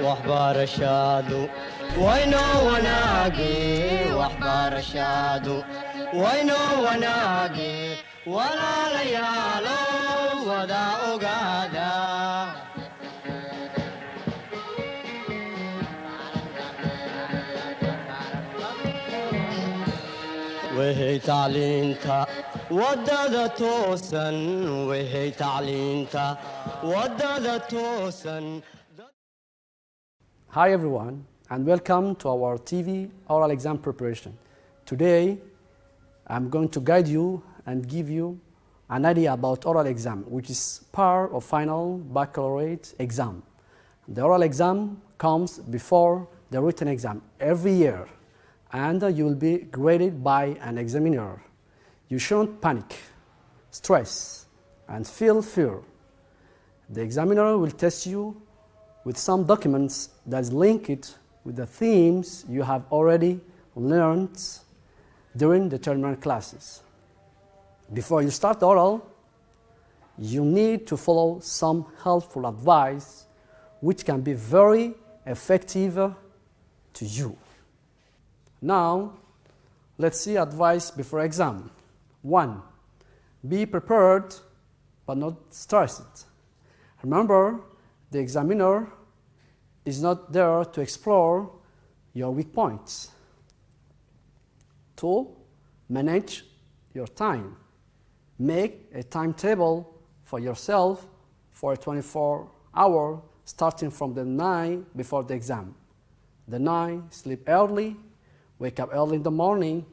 waxbarashadu waynoo wanaage waxbarashadu waynoo wanaage walaalayaalo wada ogaada وهي تعلينتا ودادة توسن وهي تعلينتا ودادة توسن. Hi everyone and welcome to our TV oral exam preparation. Today I'm going to guide you and give you an idea about oral exam, which is part of final baccalaureate exam. The oral exam comes before the written exam every year, and you will be graded by an examiner. You shouldn't panic, stress, and feel fear. The examiner will test you with some documents that link it with the themes you have already learned during the terminal classes. Before you start the oral, you need to follow some helpful advice which can be very effective to you. Now, let's see advice before exam. 1. Be prepared but not stressed. Remember, the examiner is not there to explore your weak points. 2. Manage your time. Make a timetable for yourself for a 24-hour starting from the night before the exam. The night, sleep early, wake up early in the morning,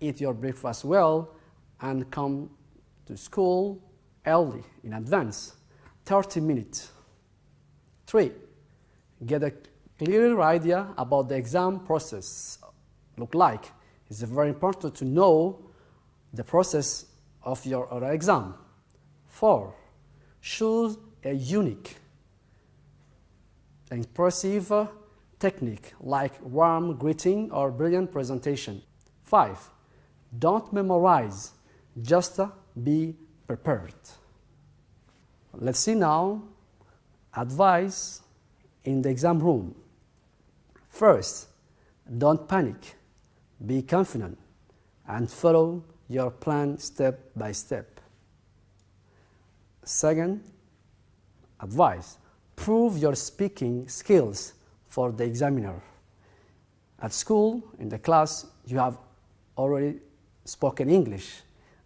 eat your breakfast well, and come to school early in advance, 30 minutes. 3. Get a clear idea about the exam process look like. It's very important to know the process of your oral exam. 4. Choose a unique, impressive technique like warm greeting or brilliant presentation. 5. Don't memorize, just be prepared. Let's see now advice in the exam room. First, don't panic, be confident and follow your plan step by step. Second, advice, prove your speaking skills for the examiner. At school, in the class, you have already spoken English,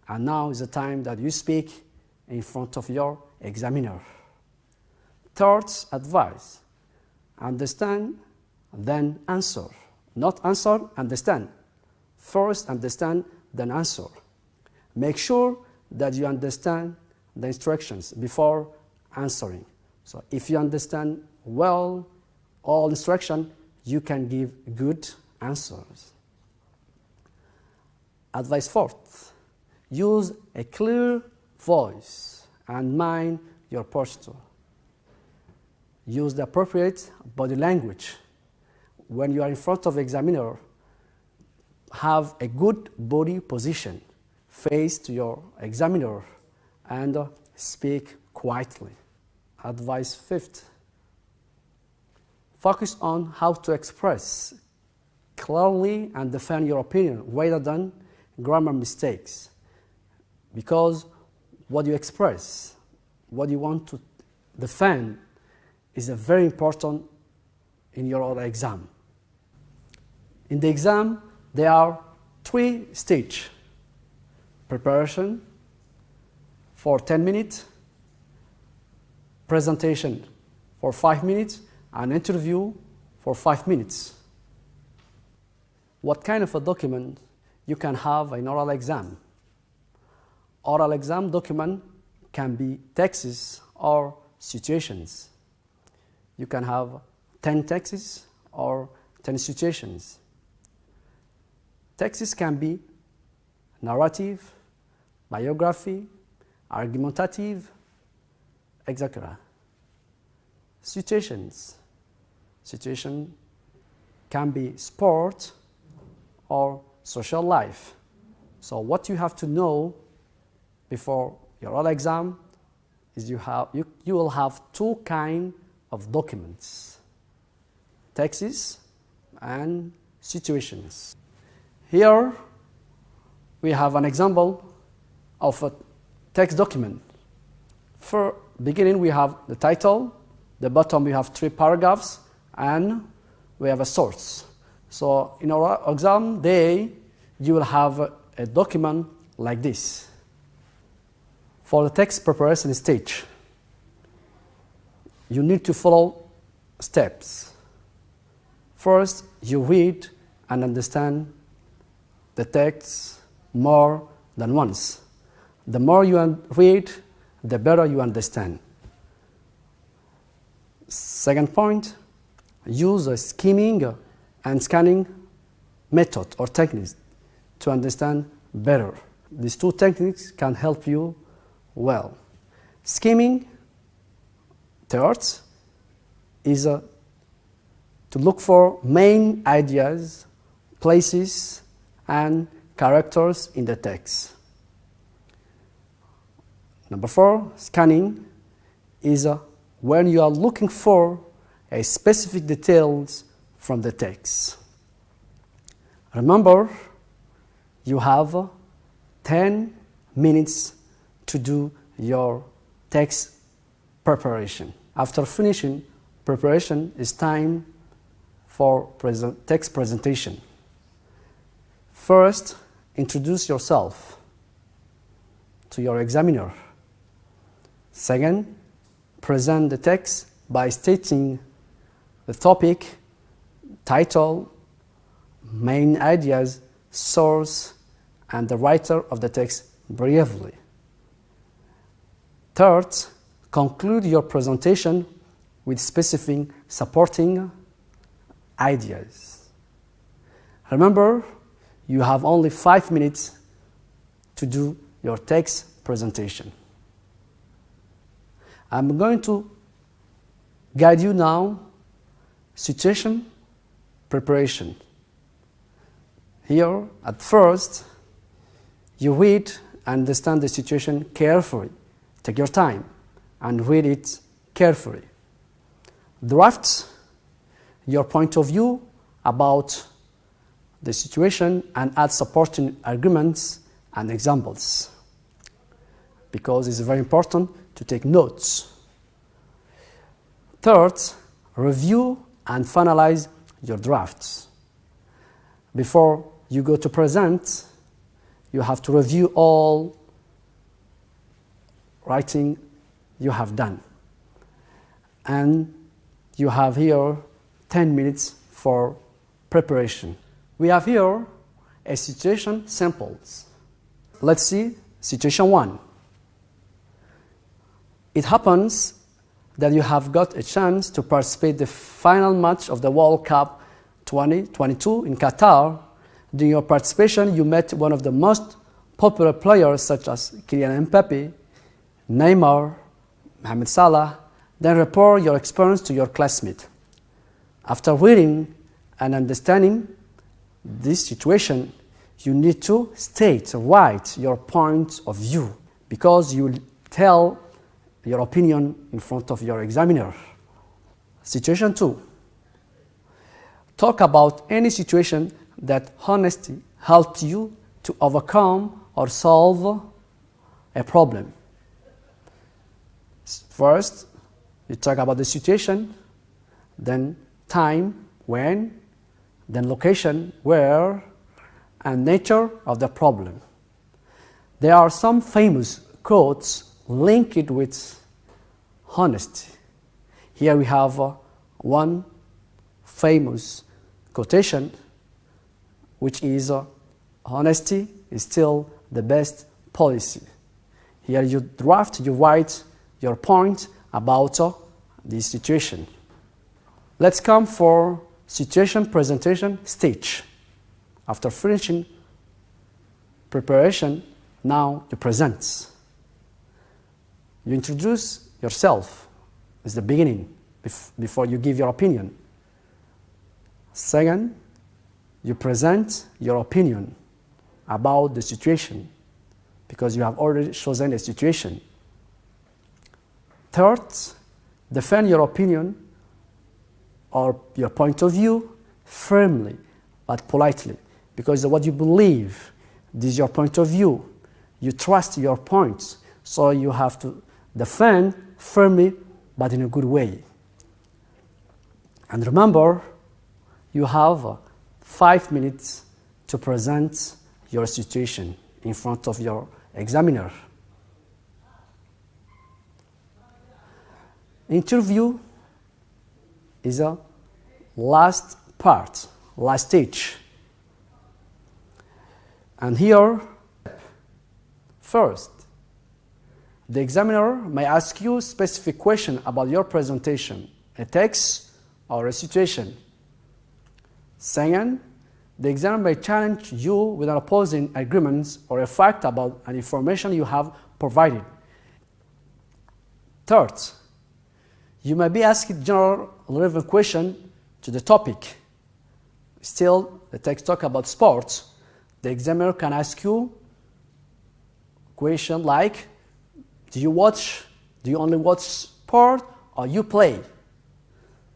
and now is the time that you speak in front of your examiner. Third advice, understand, then answer. Not answer, understand. First understand, then answer. Make sure that you understand the instructions before answering. So if you understand well all instruction, you can give good answers. Advice 4th, use a clear voice and mind your posture. Use the appropriate body language. When you are in front of the examiner, have a good body position, face to your examiner, and speak quietly. Advice 5th, focus on how to express clearly and defend your opinion rather than grammar mistakes. Because what you express, what you want to defend, is very important in your oral exam. In the exam, there are 3 stages. Preparation for 10 minutes, presentation for 5 minutes, and interview for 5 minutes. What kind of a document you can have in oral exam? Oral exam document can be texts or situations. You can have 10 texts or 10 situations. Texts can be narrative, biography, argumentative, etc. Situations can be sport or social life. So what you have to know before your oral exam is you will have 2 kinds of documents. texts and situations. Here we have an example of a text document. For beginning, we have the title, the bottom we have 3 paragraphs, and we have a source. So in our exam day, you will have a document like this. For the text preparation stage, you need to follow steps. First, you read and understand the text more than once. The more you read, the better you understand. Second point, use a skimming and scanning method or techniques to understand better. These 2 techniques can help you well. Skimming, third, is to look for main ideas, places, and characters in the text. Number 4, scanning, is when you are looking for a specific details from the text. Remember, you have 10 minutes to do your text preparation. After finishing preparation, it's time for text presentation. First, introduce yourself to your examiner. Second, present the text by stating the topic, title, main ideas, source, and the writer of the text briefly. Third, conclude your presentation with specific supporting ideas. Remember, you have only 5 minutes to do your text presentation. I'm going to guide you now situation preparation. Here, at first, you read and understand the situation carefully. Take your time and read it carefully. Draft your point of view about the situation and add supporting arguments and examples, because it's very important to take notes. Third, review and finalize your drafts. Before you go to present, you have to review all writing you have done. And you have here 10 minutes for preparation. We have here a situation samples. Let's see situation 1. It happens that you have got a chance to participate in the final match of the World Cup 2022 in Qatar. During your participation, you met one of the most popular players such as Kylian Mbappé, Neymar, Mohamed Salah. Then report your experience to your classmate. After reading and understanding this situation, you need to write your point of view, because you will tell your opinion in front of your examiner. Situation 2. Talk about any situation that honesty helped you to overcome or solve a problem. First, you talk about the situation, then time, when, then location, where, and nature of the problem. There are some famous quotes linked with honesty. Here we have one famous quotation, which is honesty is still the best policy. Here you write your point about this situation. Let's come for situation presentation stage. After finishing preparation, now you present. You introduce yourself. It's the beginning, before you give your opinion. Second, you present your opinion about the situation, because you have already chosen a situation. Third, defend your opinion or your point of view firmly but politely, because what you believe, this is your point of view. You trust your points, so you have to defend firmly but in a good way. And remember, you have 5 minutes to present your situation in front of your examiner. Interview is a last part, last stage. And here, first, the examiner may ask you a specific question about your presentation, a text or a situation. Second, the examiner may challenge you with an opposing arguments or a fact about an information you have provided. Third, you may be asked general relevant question to the topic. Still, the text talk about sports. The examiner can ask you a question like, do you only watch sport or you play?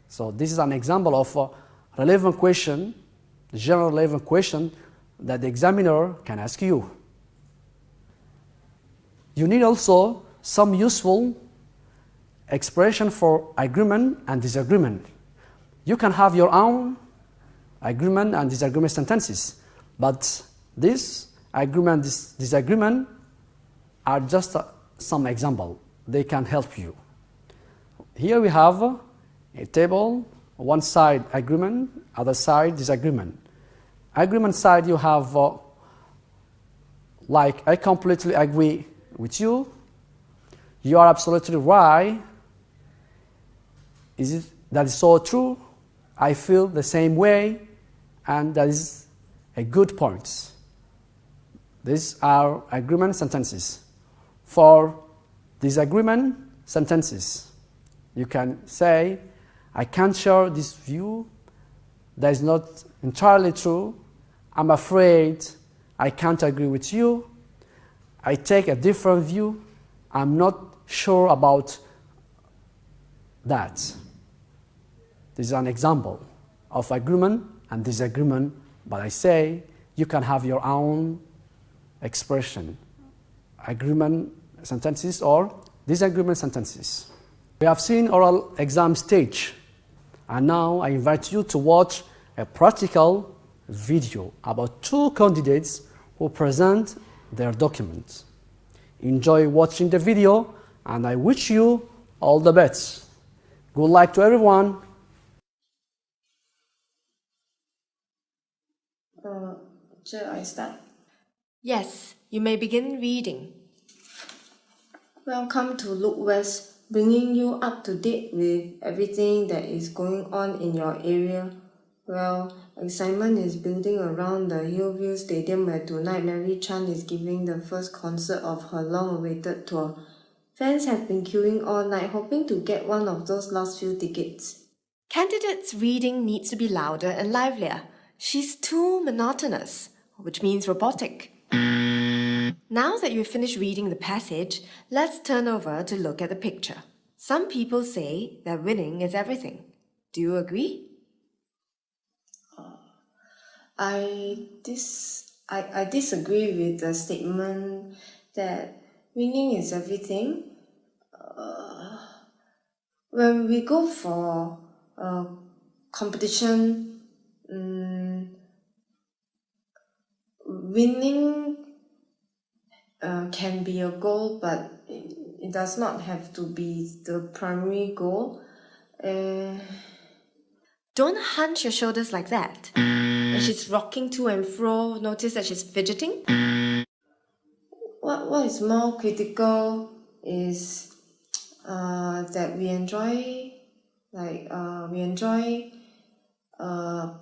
So this is an example of a relevant question, general relevant question that the examiner can ask you. You need also some useful expression for agreement and disagreement. You can have your own agreement and disagreement sentences, but this agreement, this disagreement are just some example. They can help you. Here we have a table, one side agreement, other side disagreement. Agreement side you have like, I completely agree with you. You are absolutely right. That is so true? I feel the same way, and that is a good point. These are agreement sentences. For disagreement sentences, you can say, I can't share this view. That is not entirely true. I'm afraid I can't agree with you. I take a different view. I'm not sure about that. This is an example of agreement and disagreement, but I say you can have your own expression, agreement sentences or disagreement sentences. We have seen oral exam stage, and now I invite you to watch a practical video about 2 candidates who present their documents. Enjoy watching the video, and I wish you all the best. Good luck to everyone. Shall I start? Yes, you may begin reading. Welcome to Look West, bringing you up to date with everything that is going on in your area. Well, excitement is building around the Hillview Stadium where tonight Mary Chan is giving the first concert of her long-awaited tour. Fans have been queuing all night hoping to get one of those last few tickets. Candidate's reading needs to be louder and livelier. She's too monotonous, which means robotic. Now that you've finished reading the passage, let's turn over to look at the picture. Some people say that winning is everything. Do you agree? I disagree with the statement that winning is everything. When we go for a competition, winning can be a goal, but it does not have to be the primary goal. Don't hunch your shoulders like that. When she's rocking to and fro, notice that she's fidgeting. What is more critical is that we enjoy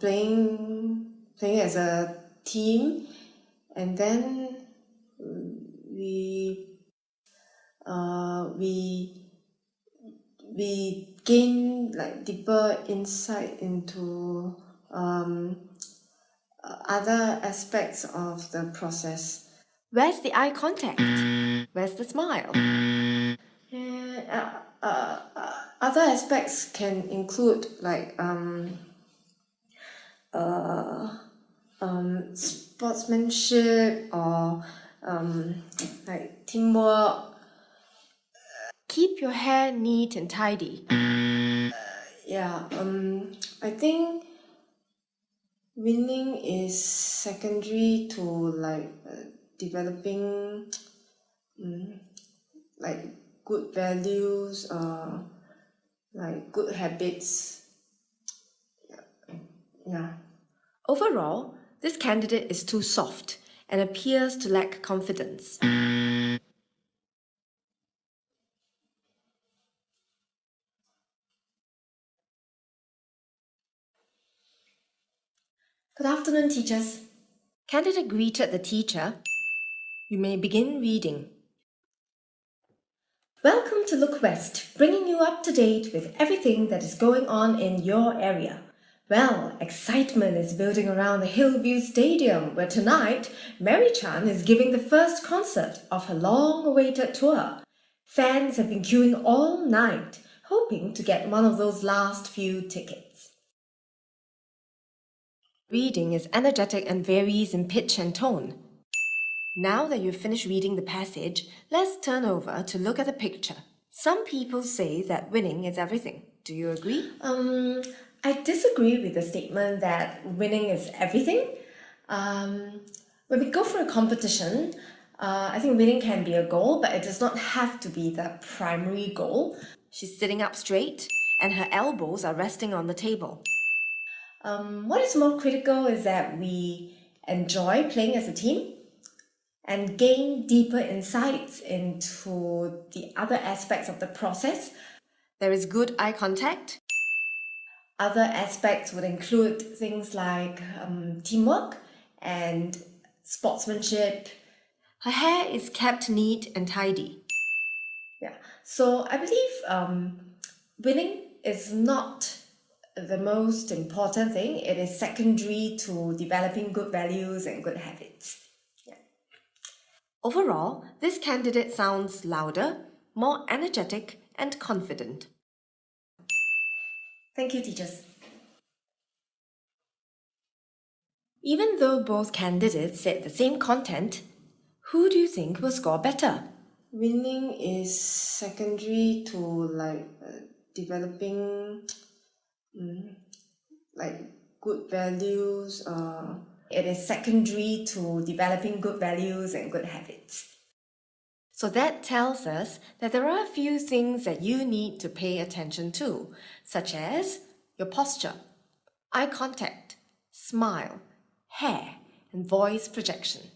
playing as a team, and then we gain like deeper insight into other aspects of the process. Where's the eye contact? Where's the smile? Other aspects can include like sportsmanship or like teamwork. Keep your hair neat and tidy. Yeah, I think winning is secondary to like developing like good values, like good habits. Yeah. Overall, this candidate is too soft and appears to lack confidence. Good afternoon, teachers. Candidate greeted the teacher. You may begin reading. Welcome to Look West, bringing you up to date with everything that is going on in your area. Well, excitement is building around the Hillview Stadium, where tonight, Mary Chan is giving the first concert of her long-awaited tour. Fans have been queuing all night, hoping to get one of those last few tickets. Reading is energetic and varies in pitch and tone. Now that you've finished reading the passage, let's turn over to look at the picture. Some people say that winning is everything. Do you agree? I disagree with the statement that winning is everything. When we go for a competition, I think winning can be a goal, but it does not have to be the primary goal. She's sitting up straight and her elbows are resting on the table. What is more critical is that we enjoy playing as a team and gain deeper insights into the other aspects of the process. There is good eye contact. Other aspects would include things like teamwork and sportsmanship. Her hair is kept neat and tidy. Yeah, so I believe winning is not the most important thing. It is secondary to developing good values and good habits. Yeah. Overall, this candidate sounds louder, more energetic and confident. Thank you, teachers. Even though both candidates said the same content, who do you think will score better? Winning is secondary to like developing like good values. It is secondary to developing good values and good habits. So that tells us that there are a few things that you need to pay attention to, such as your posture, eye contact, smile, hair, and voice projection.